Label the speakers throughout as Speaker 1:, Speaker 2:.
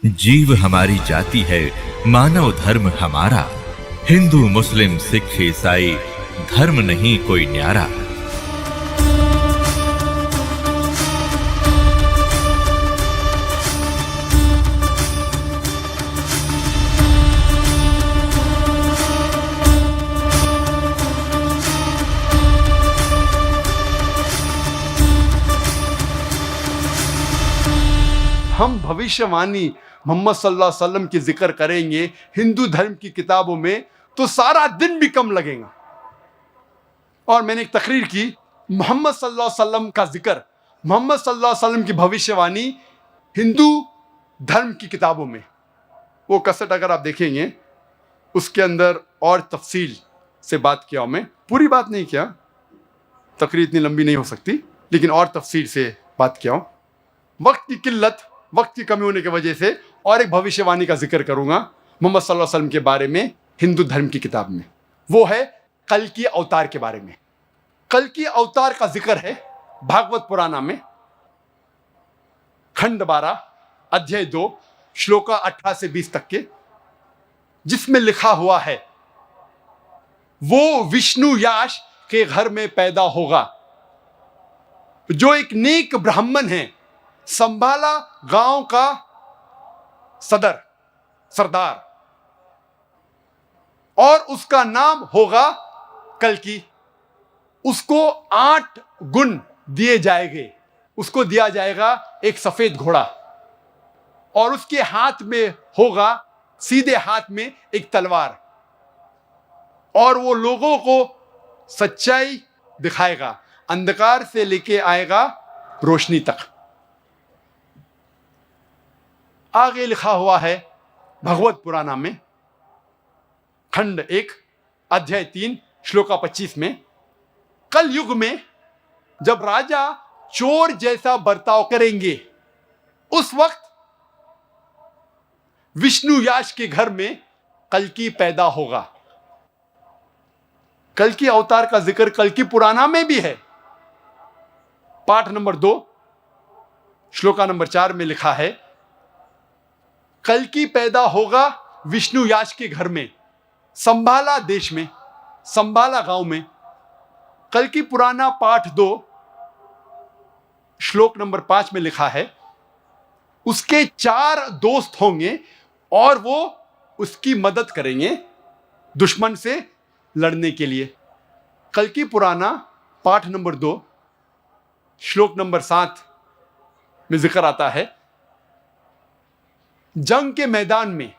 Speaker 1: जीव हमारी जाति है, मानव धर्म हमारा। हिंदू मुस्लिम सिख ईसाई धर्म नहीं कोई न्यारा।
Speaker 2: हम भविष्यवाणी मोहम्मद सल्लल्लाहु अलैहि वसल्लम की जिक्र करेंगे हिंदू धर्म की किताबों में तो सारा दिन भी कम लगेगा। और मैंने एक तकरीर की, मोहम्मद सल्लल्लाहु अलैहि वसल्लम का जिक्र, मोहम्मद सल्लल्लाहु अलैहि वसल्लम की भविष्यवाणी हिंदू धर्म की किताबों में, वो कसट अगर आप देखेंगे उसके अंदर और तफसील से बात किया। मैं पूरी बात नहीं किया, तकरीर इतनी लंबी नहीं हो सकती, लेकिन और तफसील से बात किया हूँ। वक्त की किल्लत, वक्त की कमी होने की वजह से और एक भविष्यवाणी का जिक्र करूंगा मोहम्मद सल्लल्लाहु अलैहि वसल्लम के बारे में हिंदू धर्म की किताब में। वो है कल की अवतार के बारे में। कल की अवतार का जिक्र है भागवत पुराण में खंड 12 अध्याय 2 श्लोका 18 से 20 तक के, जिसमें लिखा हुआ है वो विष्णु याश के घर में पैदा होगा, जो एक नेक ब्राह्मण है, संभाला गांव का सरदार, और उसका नाम होगा कल्कि। उसको 8 गुण दिए जाएंगे। उसको दिया जाएगा एक सफेद घोड़ा, और उसके हाथ में होगा, सीधे हाथ में एक तलवार, और वो लोगों को सच्चाई दिखाएगा, अंधकार से लेके आएगा रोशनी तक। आगे लिखा हुआ है भगवत पुराण में खंड 1 अध्याय 3 श्लोका 25 में, कल युग में जब राजा चोर जैसा बर्ताव करेंगे, उस वक्त विष्णु याश के घर में कल्कि पैदा होगा। कल्कि अवतार का जिक्र कल्कि पुराण में भी है। पाठ नंबर 2 श्लोका नंबर 4 में लिखा है, कल्कि पैदा होगा विष्णु याश के घर में, संभाला देश में, संभाला गांव में। कल्कि पुराना पाठ 2 श्लोक नंबर 5 में लिखा है, उसके 4 दोस्त होंगे और वो उसकी मदद करेंगे दुश्मन से लड़ने के लिए। कल्कि पुराना पाठ नंबर 2 श्लोक नंबर 7 में जिक्र आता है, जंग के मैदान में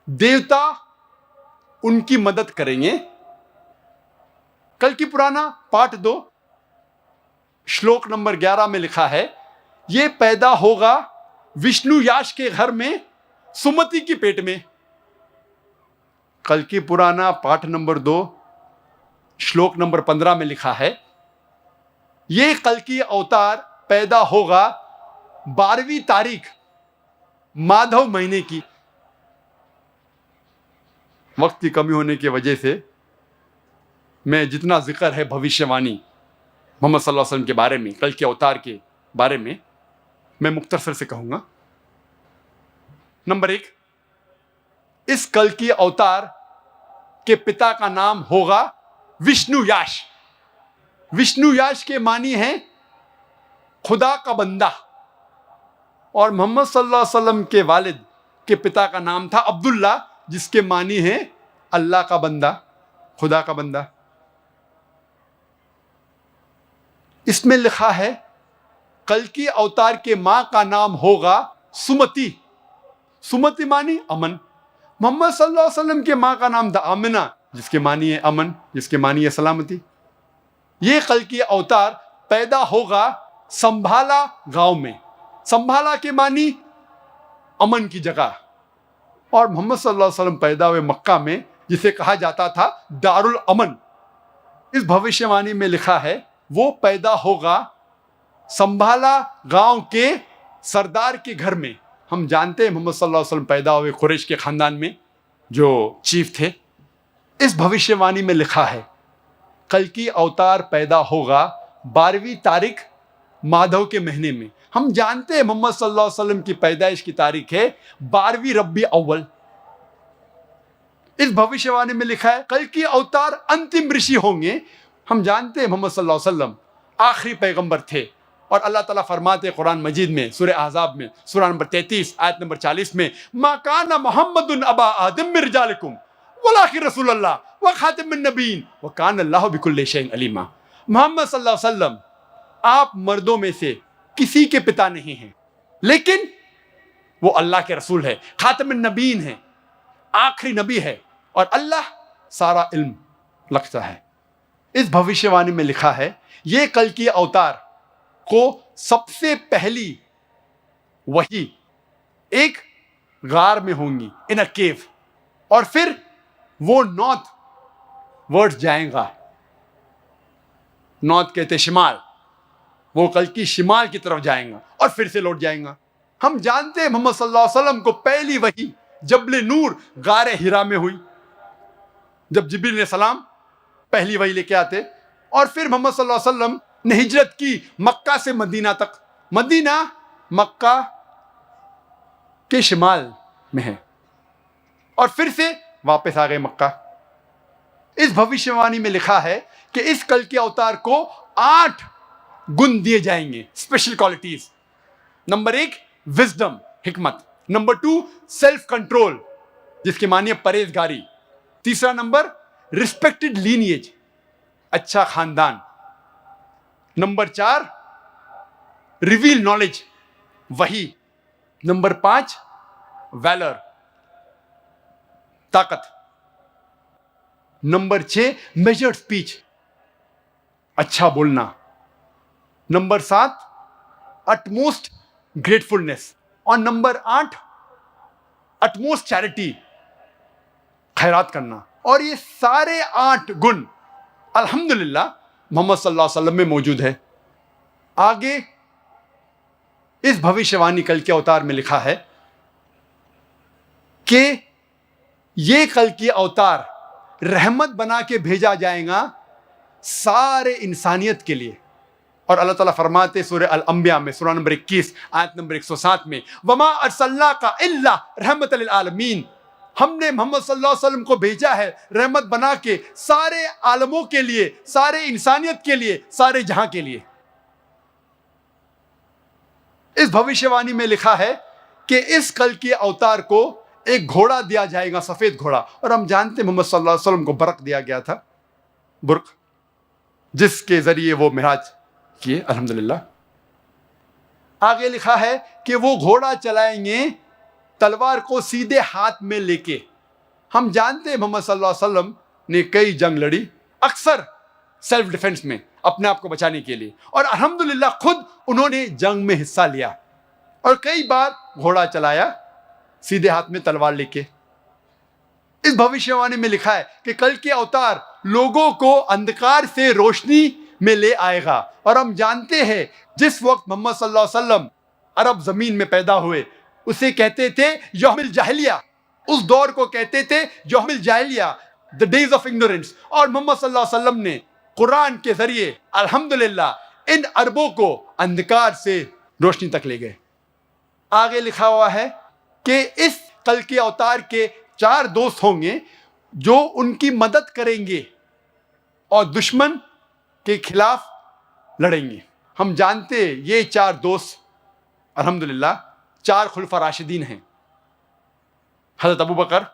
Speaker 2: देवता उनकी मदद करेंगे। कल्कि पुराना पाठ 2 श्लोक नंबर 11 में लिखा है, यह पैदा होगा विष्णु याश के घर में, सुमति की पेट में। कल्कि पुराना पाठ नंबर 2 श्लोक नंबर 15 में लिखा है, यह कल्कि अवतार पैदा होगा 12वीं तारीख माधव महीने की। वक्त की कमी होने की वजह से मैं जितना जिक्र है भविष्यवाणी मोहम्मद सल्लल्लाहु अलैहि वसल्लम के बारे में, कल के अवतार के बारे में, मैं मुख्तसर से कहूंगा। नंबर 1, इस कल की अवतार के पिता का नाम होगा विष्णु याश। विष्णु याश के मानी है खुदा का बंदा, और मोहम्मद सल्लल्लाहु अलैहि वसल्लम के वालिद के पिता का नाम था अब्दुल्ला, जिसके मानी है अल्लाह का बंदा, खुदा का बंदा। इसमें लिखा है कल्कि अवतार के मां का नाम होगा सुमति। सुमति मानी अमन। मोहम्मद सल्लल्लाहु अलैहि वसल्लम के मां का नाम था आमिना, जिसके मानी है अमन, जिसके मानी है सलामती। ये कल्कि अवतार पैदा होगा संभाला गांव में। संभाला के मानी अमन की जगह, और मोहम्मद सल्लल्लाहु अलैहि वसल्लम पैदा हुए मक्का में, जिसे कहा जाता था दारुल अमन। इस भविष्यवाणी में लिखा है वो पैदा होगा संभाला गांव के सरदार के घर में। हम जानते हैं मोहम्मद सल्लल्लाहु अलैहि वसल्लम पैदा हुए कुरैश के खानदान में, जो चीफ थे। इस भविष्यवाणी में लिखा है कल्कि अवतार पैदा होगा 12वीं तारीख माधव के महीने में। हम जानते हैं मोहम्मद सल्लल्लाहु अलैहि वसल्लम की पैदाइश की तारीख है 12वीं रबी अव्वल। इस भविष्यवाणी में लिखा है कल की अवतार अंतिम ऋषि होंगे। हम जानते हैं मोहम्मद सल्लल्लाहु अलैहि वसल्लम आखिरी पैगंबर थे और अल्लाह ताला फरमाते हैं कुरान मजीद में सूरह अहज़ाब में सूरा नंबर 33 आयत नंबर 40 में मा काना मुहम्मदुन अबा आदम मिन रिजालिकुम वलाकिन रसूलुल्लाह व खातिमुन नबीन व काना अल्लाहु बिकुल्लि शैइन अलीमा। मोहम्मद सल्लल्लाहु अलैहि वसल्लम आप मर्दों में से किसी के पिता नहीं हैं, लेकिन वो अल्लाह के रसूल है, खातिमुन नबीन है, आखिरी नबी है और अल्लाह सारा इल्म रखता है। इस भविष्यवाणी में लिखा है ये कल की अवतार को सबसे पहली वही एक गार में होंगी, इन अ केव, और फिर वो नॉर्थ वर्ड जाएगा। नॉर्थ कहते शिमाल, वो कल की शिमाल की तरफ जाएगा और फिर से लौट जाएगा। हम जानते हैं मोहम्मद सल्लल्लाहु अलैहि वसल्लम को पहली वही जबले नूर गारे हिरा में हुई, जब जिब्रील ने सलाम पहली वही लेके आते, और फिर मोहम्मद सल्लल्लाहु अलैहि वसल्लम ने हिजरत की मक्का से मदीना तक। मदीना मक्का के शिमाल में है और फिर से वापस आ गए मक्का। इस भविष्यवाणी में लिखा है कि इस कल के अवतार को 8 गुण दिए जाएंगे, स्पेशल क्वालिटीज। नंबर 1 विजडम, हिकमत। नंबर 2 सेल्फ कंट्रोल, जिसके मानिए परहेजगारी। तीसरा नंबर रिस्पेक्टेड लीनिएज, अच्छा खानदान। नंबर 4 रिवील नॉलेज, वही। नंबर 5 वैलर, ताकत। नंबर 6 मेजर्ड स्पीच, अच्छा बोलना। नंबर 7 अटमोस्ट ग्रेटफुलनेस, और नंबर 8 अटमोस्ट चैरिटी, खैरात करना। और ये सारे 8 गुण अल्हम्दुलिल्लाह मोहम्मद सल्लल्लाहु अलैहि वसल्लम में मौजूद है। आगे इस भविष्यवाणी कल के अवतार में लिखा है कि ये कल की अवतार रहमत बना के भेजा जाएगा सारे इंसानियत के लिए। और अल्लाह ताला फरमाते सूरह अल-अंबिया में सूरा नंबर 21 आयत नंबर 107 में वमा अरसलनाका इल्ला रहमतल लिल आलमीन, हमने मोहम्मद सल्लल्लाहु अलैहि वसल्लम को भेजा है रहमत बना के सारे आलमों के लिए, सारे इंसानियत के लिए, सारे जहां के लिए। इस भविष्यवाणी में लिखा है कि इस कल के अवतार को एक घोड़ा दिया जाएगा, सफेद घोड़ा। और हम जानते हैं मोहम्मद सल्लल्लाहु अलैहि वसल्लम को बरक दिया गया था, बुर्क, जिसके जरिए वो मिराज किए अल्हम्दुलिल्लाह। आगे लिखा है कि वो घोड़ा चलाएंगे तलवार को सीधे हाथ में लेके। हम जानते हैं मोहम्मद सल्लल्लाहु अलैहि वसल्लम ने कई जंग लड़ी, अक्सर सेल्फ डिफेंस में, अपने आप को बचाने के लिए, और अल्हम्दुलिल्लाह खुद उन्होंने जंग में हिस्सा लिया और कई बार घोड़ा चलाया सीधे हाथ में तलवार लेके। इस भविष्यवाणी में लिखा है कि कल के अवतार लोगों को अंधकार से रोशनी में ले आएगा। और हम जानते हैं जिस वक्त मोहम्मद सल्लल्लाहु अलैहि वसल्लम अरब जमीन में पैदा हुए उसे कहते थे यौमिल जाहिलिया, उस दौर को कहते थे यौमिल जाहिलिया, द डेज ऑफ इग्नोरेंस। और मोहम्मद सल्लल्लाहु अलैहि वसल्लम ने कुरान के जरिए अल्हम्दुलिल्लाह इन अरबों को अंधकार से रोशनी तक ले गए। आगे लिखा हुआ है कि इस कल के अवतार के 4 दोस्त होंगे जो उनकी मदद करेंगे और दुश्मन के खिलाफ लड़ेंगे। हम जानते हैं ये 4 दोस्त अल्हम्दुलिल्लाह 4 खुलफा राशिदीन हैं, हजरत अबू बकर,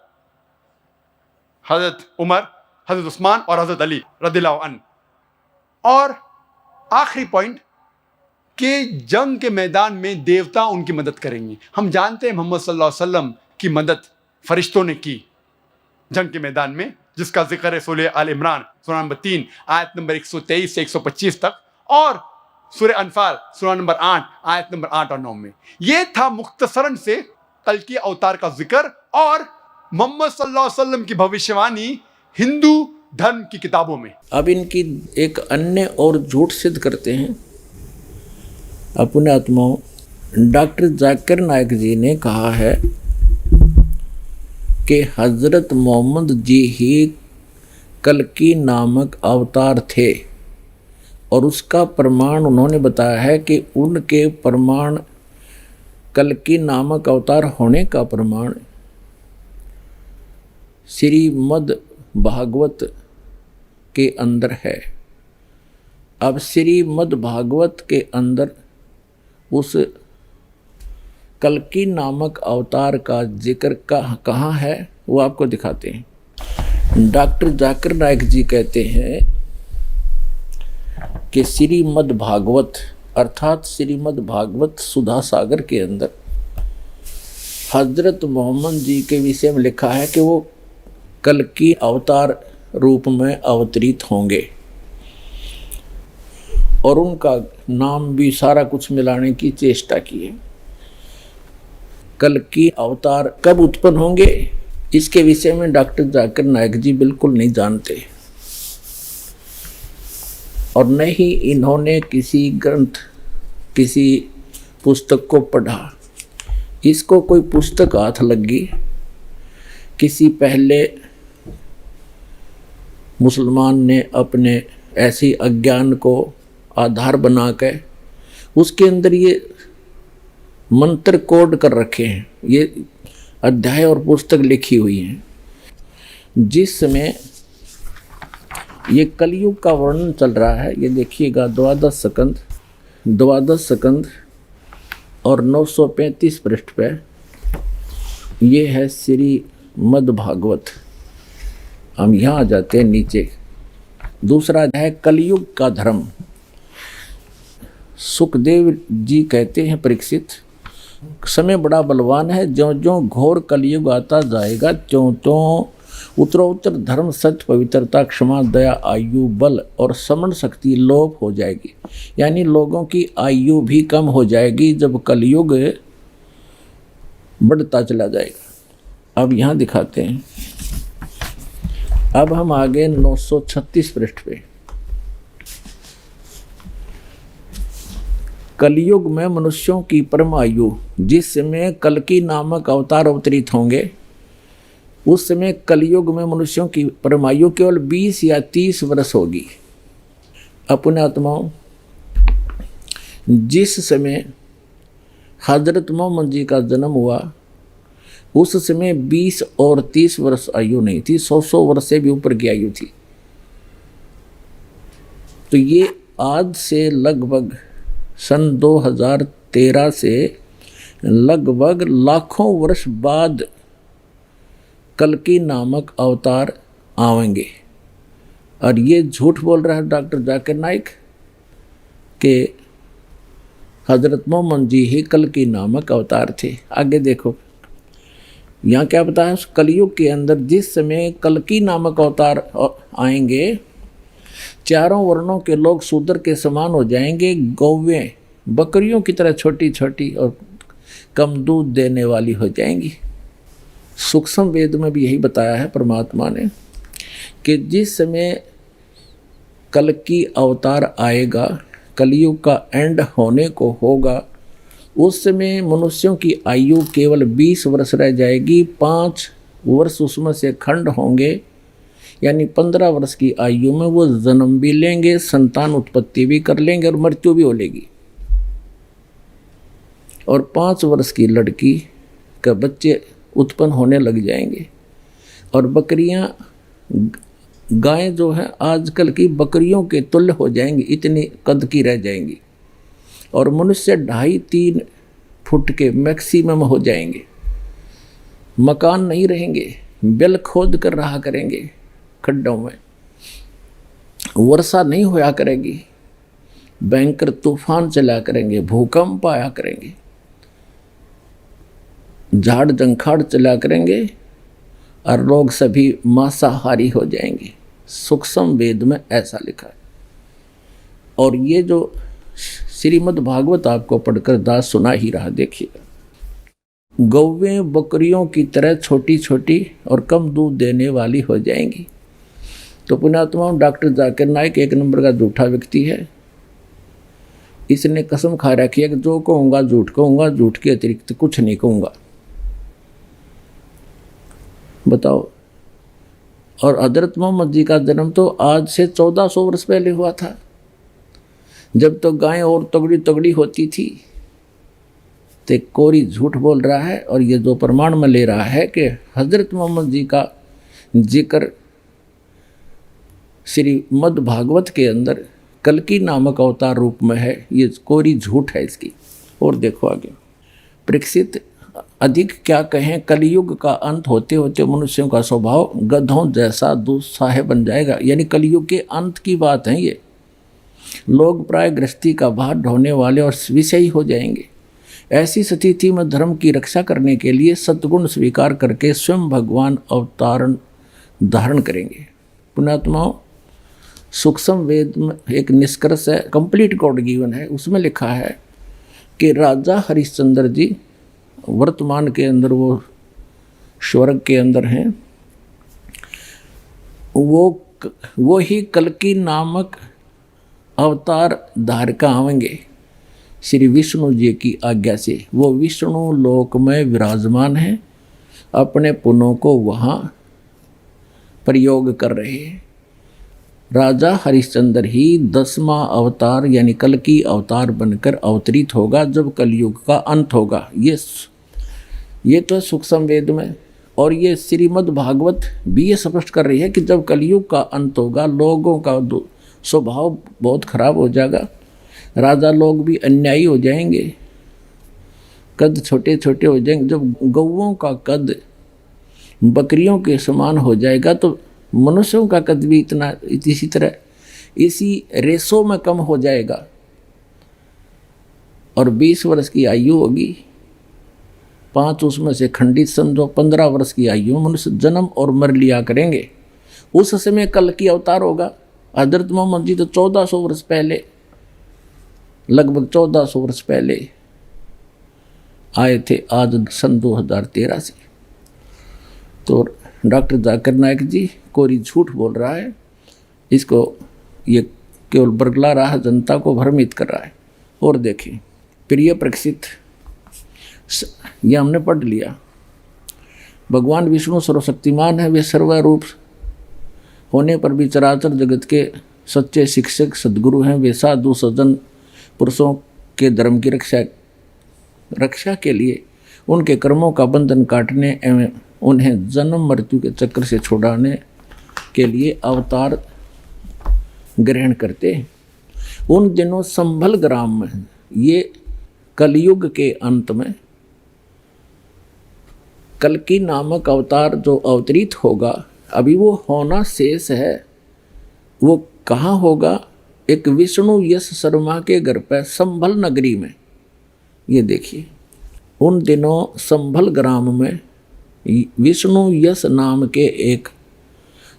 Speaker 2: हजरत उमर, हजरत उस्मान और हजरत अली रदियल्लाहु अन्हु। और आखिरी पॉइंट कि जंग के मैदान में देवता उनकी मदद करेंगे। हम जानते हैं मोहम्मद सल्लल्लाहु अलैहि वसल्लम की मदद फरिश्तों ने की जंग के मैदान में, जिसका जिक्र है सूरह आल इमरान सूरा नंबर 3 आयत नंबर 123 से 125 तक, और सूरह अनफाल सूरा नंबर 8 आयत नंबर 8 और 9 में। यह था मुख्तसरन से कल के अवतार का जिक्र और मोहम्मद सल्लल्लाहु अलैहि वसल्लम की भविष्यवाणी हिंदू धर्म की किताबों में।
Speaker 3: अब इनकी एक अन्य और झूठ सिद्ध करते हैं अपने आत्माओं। डॉक्टर जाकिर नायक जी ने कहा है कि हजरत मोहम्मद जी ही कल्कि नामक अवतार थे और उसका प्रमाण उन्होंने बताया है कि उनके प्रमाण कल्कि नामक अवतार होने का प्रमाण श्रीमद् भागवत के अंदर है। अब श्रीमद् भागवत के अंदर उस कल्कि नामक अवतार का जिक्र कहाँ है वो आपको दिखाते हैं। डॉक्टर जाकिर नाइक जी कहते हैं कि श्रीमद् भागवत अर्थात श्रीमद् भागवत सुधा सागर के अंदर हजरत मोहम्मद जी के विषय में लिखा है कि वो कल्कि अवतार रूप में अवतरित होंगे और उनका नाम भी सारा कुछ मिलाने की चेष्टा की है। कल्कि अवतार कब उत्पन्न होंगे इसके विषय में डॉक्टर जाकिर नाइक जी बिल्कुल नहीं जानते और न ही इन्होंने किसी ग्रंथ किसी पुस्तक को पढ़ा। इसको कोई पुस्तक हाथ लगी किसी पहले मुसलमान ने अपने ऐसी अज्ञान को आधार बना के उसके अंदर ये मंत्र कोड कर रखे हैं, ये अध्याय और पुस्तक लिखी हुई हैं। जिस समय ये कलयुग का वर्णन चल रहा है, ये देखिएगा 12 स्कंद और 935 पृष्ठ पे ये है श्रीमद् भागवत। हम यहाँ आ जाते हैं नीचे। दूसरा है कलयुग का धर्म। सुखदेव जी कहते हैं परीक्षित, समय बड़ा बलवान है, ज्यों ज्यों घोर कलयुग आता जाएगा त्यों त्यों उत्तरोत्तर धर्म सत्य पवित्रता क्षमा दया आयु बल और समण शक्ति लोप हो जाएगी। यानी लोगों की आयु भी कम हो जाएगी जब कलयुग बढ़ता चला जाएगा। अब यहाँ दिखाते हैं। अब हम आगे 936 पृष्ठ पे। कलयुग में मनुष्यों की परम आयु, जिस समय कल्कि नामक अवतार अवतरित होंगे उस समय कलयुग में मनुष्यों की परम आयु केवल 20 या 30 वर्ष होगी। अपने आत्माओं, जिस समय हजरत मोहम्मद जी का जन्म हुआ उस समय 20 और 30 वर्ष आयु नहीं थी, 100 वर्ष से भी ऊपर की आयु थी। तो ये आज से लगभग सन 2013 से लगभग लाखों वर्ष बाद कल्कि नामक अवतार आवेंगे। और ये झूठ बोल रहा है डॉक्टर जाकिर नाइक कि हजरत मोहम्मद जी ही कल्कि नामक अवतार थे। आगे देखो यहाँ क्या बताया, उस कलयुग के अंदर जिस समय कल्कि नामक अवतार आएंगे चारों वर्णों के लोग शूद्र के समान हो जाएंगे, गौवें बकरियों की तरह छोटी छोटी और कम दूध देने वाली हो जाएंगी। सूक्ष्म वेद में भी यही बताया है परमात्मा ने कि जिस समय कल्कि अवतार आएगा, कलयुग का एंड होने को होगा, उस समय मनुष्यों की आयु केवल 20 वर्ष रह जाएगी। 5 वर्ष उसमें से खंड होंगे, यानी 15 वर्ष की आयु में वो जन्म भी लेंगे, संतान उत्पत्ति भी कर लेंगे और मृत्यु भी हो लेगी। और 5 वर्ष की लड़की का बच्चे उत्पन्न होने लग जाएंगे। और बकरियां, गायें जो है आजकल की बकरियों के तुल्य हो जाएंगी, इतनी कद की रह जाएंगी। और मनुष्य 2.5-3 फुट के मैक्सिमम हो जाएंगे। मकान नहीं रहेंगे, बिल खोद कर रहा करेंगे खड्डों में, वर्षा नहीं होया करेगी, भयंकर तूफान चला करेंगे, भूकंप आया करेंगे, झाड़ जंखाड़ चला करेंगे और लोग सभी मांसाहारी हो जाएंगे। सूक्ष्म वेद में ऐसा लिखा है। और ये जो श्रीमद् भागवत आपको पढ़कर दास सुना ही रहा, देखिएगा, गौवें बकरियों की तरह छोटी छोटी और कम दूध देने वाली हो जाएंगी। तो पुण्यात्मा डॉक्टर जाकिर नाइक 1 नंबर का झूठा व्यक्ति है। इसने कसम खा रखी है कि जो कहूँगा झूठ कहूँगा, झूठ के अतिरिक्त कुछ नहीं कहूँगा। बताओ। और हजरत मोहम्मद जी का जन्म तो आज से 1400 वर्ष पहले हुआ था। जब तो गाय और तगड़ी तगड़ी होती थी, तो कोरी झूठ बोल रहा है। और ये जो प्रमाण में ले रहा है कि हजरत मोहम्मद जी का जिक्र श्रीमद् भागवत के अंदर कल्कि नामक अवतार रूप में है, ये कोरी झूठ है इसकी। और देखो आगे, परीक्षित अधिक क्या कहें, कलयुग का अंत होते होते मनुष्यों का स्वभाव गधों जैसा दुस्साह बन जाएगा। यानी कलयुग के अंत की बात है ये। लोग प्राय गृहस्थी का भार ढोने वाले और विषयी हो जाएंगे। ऐसी स्थिति में धर्म की रक्षा करने के लिए सद्गुण स्वीकार करके स्वयं भगवान अवतारण धारण करेंगे। पुण्यात्माओं, सूक्ष्म वेद में एक निष्कर्ष है, कंप्लीट गॉड गिवन है, उसमें लिखा है कि राजा हरिश्चंद्र जी वर्तमान के अंदर वो स्वर्ग के अंदर हैं, वो ही कल्कि नामक अवतार धारका आवेंगे श्री विष्णु जी की आज्ञा से। वो विष्णु लोक में विराजमान हैं, अपने पुनों को वहाँ प्रयोग कर रहे हैं। राजा हरिश्चंद्र ही 10वां अवतार यानी कल्कि अवतार बनकर अवतरित होगा जब कलयुग का अंत होगा। ये तो सूक्ष्म वेद में, और ये श्रीमद् भागवत भी ये स्पष्ट कर रही है कि जब कलयुग का अंत होगा, लोगों का स्वभाव बहुत खराब हो जाएगा, राजा लोग भी अन्यायी हो जाएंगे, कद छोटे छोटे हो जाएंगे। जब गौओं का कद बकरियों के समान हो जाएगा तो मनुष्यों का कद भी इसी तरह इसी रेशो में कम हो जाएगा। और 20 वर्ष की आयु होगी, 5 उसमें से खंडित समझो, 15 वर्ष की आयु मनुष्य जन्म और मर लिया करेंगे। उस समय कल्कि अवतार होगा। हजरत मोहम्मद जी तो 1400 वर्ष पहले, लगभग 1400 वर्ष पहले आए थे, आज सन 2013 से। तो डॉक्टर जाकिर नायक जी कोरी झूठ बोल रहा है, इसको ये केवल बरगला रहा है, जनता को भ्रमित कर रहा है। और देखिए प्रिय परीक्षित, ये हमने पढ़ लिया, भगवान विष्णु सर्वशक्तिमान है, वे सर्वरूप होने पर भी चराचर जगत के सच्चे शिक्षक सद्गुरु हैं। वे साधु सज्जन पुरुषों के धर्म की रक्षा के लिए उनके कर्मों का बंधन काटने एवं उन्हें जन्म मृत्यु के चक्र से छुड़ाने के लिए अवतार ग्रहण करते हैं। उन दिनों संभल ग्राम में, ये कलयुग के अंत में कल्कि नामक अवतार जो अवतरित होगा, अभी वो होना शेष है। वो कहाँ होगा? एक विष्णु यश शर्मा के घर पर संभल नगरी में। ये देखिए, उन दिनों संभल ग्राम में विष्णु यश नाम के एक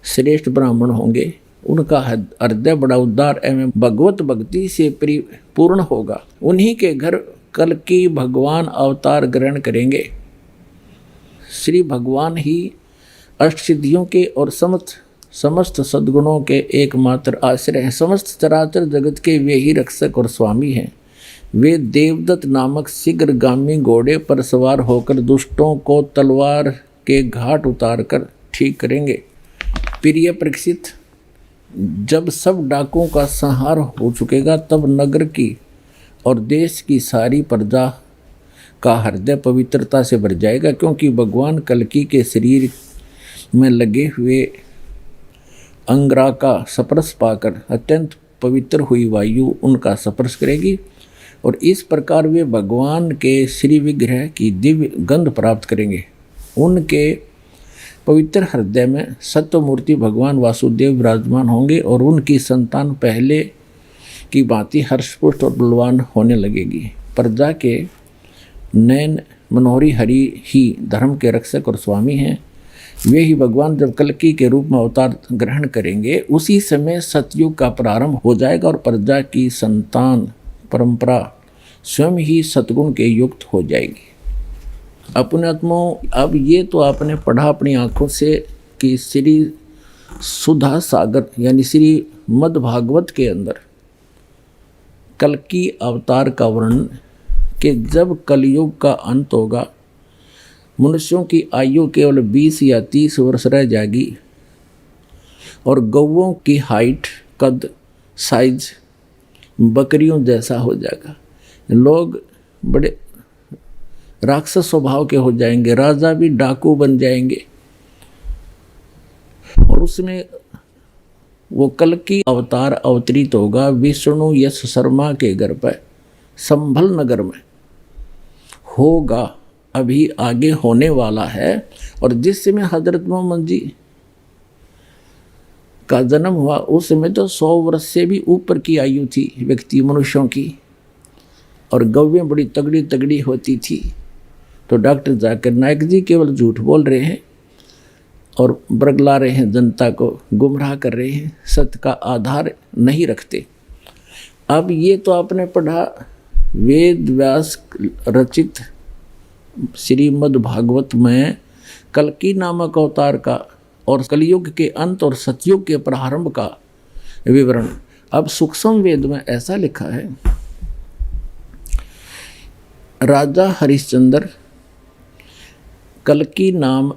Speaker 3: श्रेष्ठ ब्राह्मण होंगे। उनका हृदय बड़ा उदार एवं भगवत भक्ति से परिपूर्ण होगा। उन्हीं के घर कल्कि भगवान अवतार ग्रहण करेंगे। श्री भगवान ही अष्टसिद्धियों के और समस्त सद्गुणों के एकमात्र आश्रय हैं। समस्त चराचर जगत के वे ही रक्षक और स्वामी हैं। वे देवदत्त नामक शीघ्रगामी घोड़े पर सवार होकर दुष्टों को तलवार के घाट उतार कर ठीक करेंगे। प्रिय परीक्षित, जब सब डाकुओं का संहार हो चुकेगा, तब नगर की और देश की सारी प्रजा का हृदय पवित्रता से भर जाएगा, क्योंकि भगवान कल्कि के शरीर में लगे हुए अंगरा का स्पर्श पाकर अत्यंत पवित्र हुई वायु उनका स्पर्श करेगी और इस प्रकार वे भगवान के श्री विग्रह की दिव्य गंध प्राप्त करेंगे। उनके पवित्र हृदय में सत्वमूर्ति भगवान वासुदेव विराजमान होंगे और उनकी संतान पहले की भांति हर्षपुष्ट और बलवान होने लगेगी। प्रजा के नयन मनोहरी हरि ही धर्म के रक्षक और स्वामी हैं। वे ही भगवान जब कल्कि के रूप में अवतार ग्रहण करेंगे, उसी समय सतयुग का प्रारंभ हो जाएगा और प्रजा की संतान परंपरा स्वयं ही सतगुण के युक्त हो जाएगी। अपने आत्माओं, अब ये तो आपने पढ़ा अपनी आंखों से कि श्री सुधा सागर यानी श्री मद् भागवत के अंदर कल्कि अवतार का वर्णन कि जब कलयुग का अंत होगा, मनुष्यों की आयु केवल 20 या 30 वर्ष रह जाएगी और गौओं की हाइट, कद, साइज बकरियों जैसा हो जाएगा। लोग बड़े राक्षस स्वभाव के हो जाएंगे, राजा भी डाकू बन जाएंगे। और उसमें वो कल्कि अवतार अवतरित होगा विष्णु यश शर्मा के घर पर संभल नगर में होगा, अभी आगे होने वाला है। और जिस समय हजरत मोहम्मद जी का जन्म हुआ उस समय तो 100 वर्ष से भी ऊपर की आयु थी व्यक्ति मनुष्यों की, और गौवें बड़ी तगड़ी तगड़ी होती थी। तो डॉक्टर जाकिर नाइक जी केवल झूठ बोल रहे हैं और बरगला रहे हैं, जनता को गुमराह कर रहे हैं, सत्य का आधार नहीं रखते। अब ये तो आपने पढ़ा वेद व्यास रचित श्रीमद् भागवत में कल्कि नामक अवतार का और कलयुग के अंत और सतयुग के प्रारंभ का विवरण। अब सूक्ष्म वेद में ऐसा लिखा है, राजा हरिश्चंद्र कल्कि नाम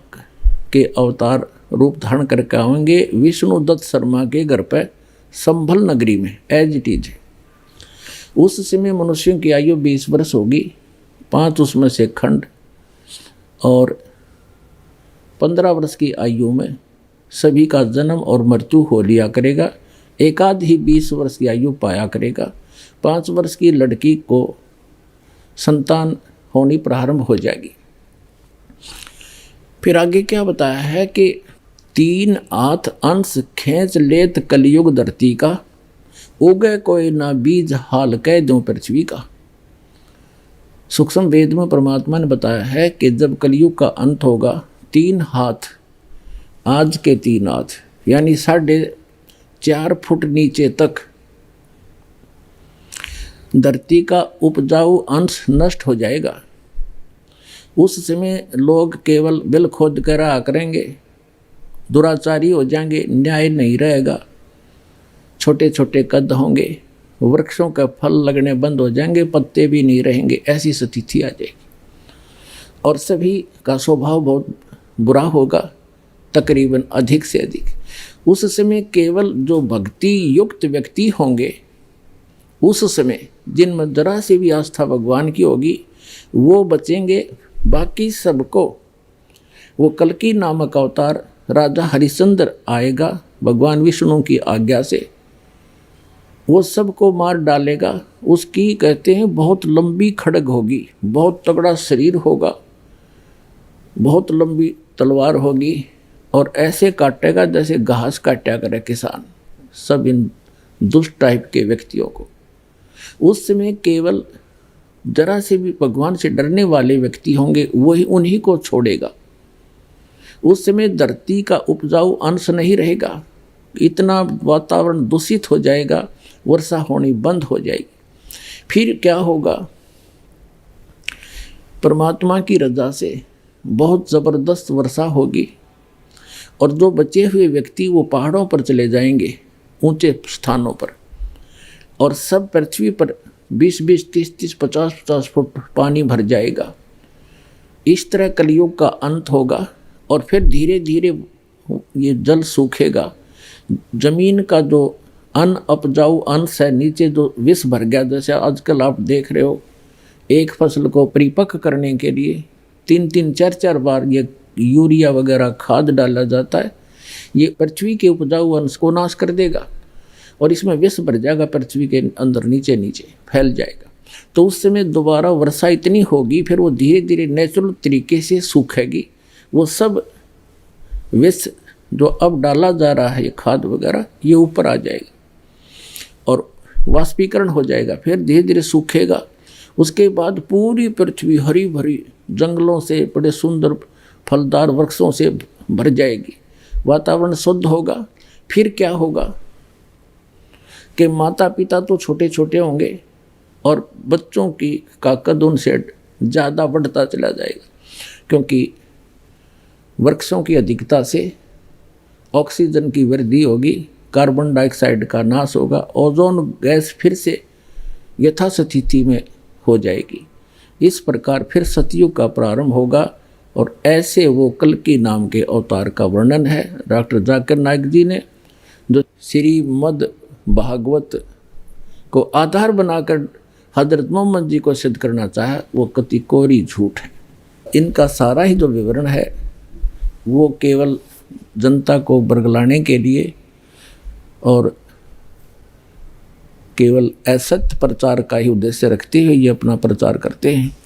Speaker 3: के अवतार रूप धारण करके आएंगे विष्णु दत्त शर्मा के घर पर संभल नगरी में, एज इट इज। उस समय मनुष्यों की आयु 20 वर्ष होगी, 5 उसमें से खंड, और 15 वर्ष की आयु में सभी का जन्म और मृत्यु हो लिया करेगा। एक आध ही 20 वर्ष की आयु पाया करेगा। 5 वर्ष की लड़की को संतान होनी प्रारंभ हो जाएगी। फिर आगे क्या बताया है कि 3 हाथ अंश खींच लेत कलयुग धरती का, उगे कोई ना बीज हाल कह दूं पृथ्वी का। सूक्ष्म वेद में परमात्मा ने बताया है कि जब कलयुग का अंत होगा 3 हाथ, आज के 3 हाथ यानी 4.5 फुट नीचे तक धरती का उपजाऊ अंश नष्ट हो जाएगा। उस समय लोग केवल बिल खोद कर रहा करेंगे, दुराचारी हो जाएंगे, न्याय नहीं रहेगा, छोटे छोटे कद होंगे, वृक्षों का फल लगने बंद हो जाएंगे, पत्ते भी नहीं रहेंगे, ऐसी स्थिति आ जाएगी। और सभी का स्वभाव बहुत बुरा होगा, तकरीबन अधिक से अधिक। उस समय केवल जो भक्ति युक्त व्यक्ति होंगे, उस समय जिनमें जरा से भी आस्था भगवान की होगी, वो बचेंगे। बाकी सबको वो कल्कि नामक अवतार राजा हरिश्चंद्र आएगा भगवान विष्णु की आज्ञा से, वो सबको मार डालेगा। उसकी कहते हैं बहुत लंबी खड्ग होगी, बहुत तगड़ा शरीर होगा, बहुत लंबी तलवार होगी, और ऐसे काटेगा जैसे घास काटा करे किसान सब इन दुष्ट टाइप के व्यक्तियों को। उस समय केवल जरा से भी भगवान से डरने वाले व्यक्ति होंगे, वही उन्हीं को छोड़ेगा। उस समय धरती का उपजाऊ अंश नहीं रहेगा, इतना वातावरण दूषित हो जाएगा, वर्षा होनी बंद हो जाएगी। फिर क्या होगा, परमात्मा की रजा से बहुत ज़बरदस्त वर्षा होगी, और जो बचे हुए व्यक्ति वो पहाड़ों पर चले जाएंगे, ऊंचे स्थानों पर, और सब पृथ्वी पर 20-20, 30-30, 50-50 फुट पानी भर जाएगा। इस तरह कलयुग का अंत होगा, और फिर धीरे धीरे ये जल सूखेगा। जमीन का जो अन्न उपजाऊ अंश है, नीचे जो विष भर गया, जैसे आजकल आप देख रहे हो, एक फसल को परिपक्व करने के लिए 3-3, 4-4 बार ये यूरिया वगैरह खाद डाला जाता है। ये पृथ्वी के उपजाऊ अंश को नाश कर देगा, और इसमें विष भर जाएगा, पृथ्वी के अंदर नीचे नीचे फैल जाएगा। तो उस समय दोबारा वर्षा इतनी होगी, फिर वो धीरे धीरे नेचुरल तरीके से सूखेगी। वो सब विष जो अब डाला जा रहा है, ये खाद वगैरह, ये ऊपर आ जाएगा और वाष्पीकरण हो जाएगा, फिर धीरे धीरे सूखेगा। उसके बाद पूरी पृथ्वी हरी भरी जंगलों से, बड़े सुंदर फलदार वृक्षों से भर जाएगी, वातावरण शुद्ध होगा। फिर क्या होगा कि माता पिता तो छोटे छोटे होंगे, और बच्चों की का कद उनसे ज़्यादा बढ़ता चला जाएगा, क्योंकि वृक्षों की अधिकता से ऑक्सीजन की वृद्धि होगी, कार्बन डाइऑक्साइड का नाश होगा, ओजोन गैस फिर से यथास्थिति में हो जाएगी। इस प्रकार फिर सतयुग का प्रारंभ होगा, और ऐसे वो कल्कि नाम के अवतार का वर्णन है डॉक्टर जाकिर नाइक जी ने, जो श्रीमद् भागवत को आधार बनाकर हजरत मोहम्मद जी को सिद्ध करना चाहे वो कति कोरी झूठ है। इनका सारा ही जो विवरण है वो केवल जनता को बरगलाने के लिए और केवल असत्य प्रचार का ही उद्देश्य रखते हुए ये अपना प्रचार करते हैं।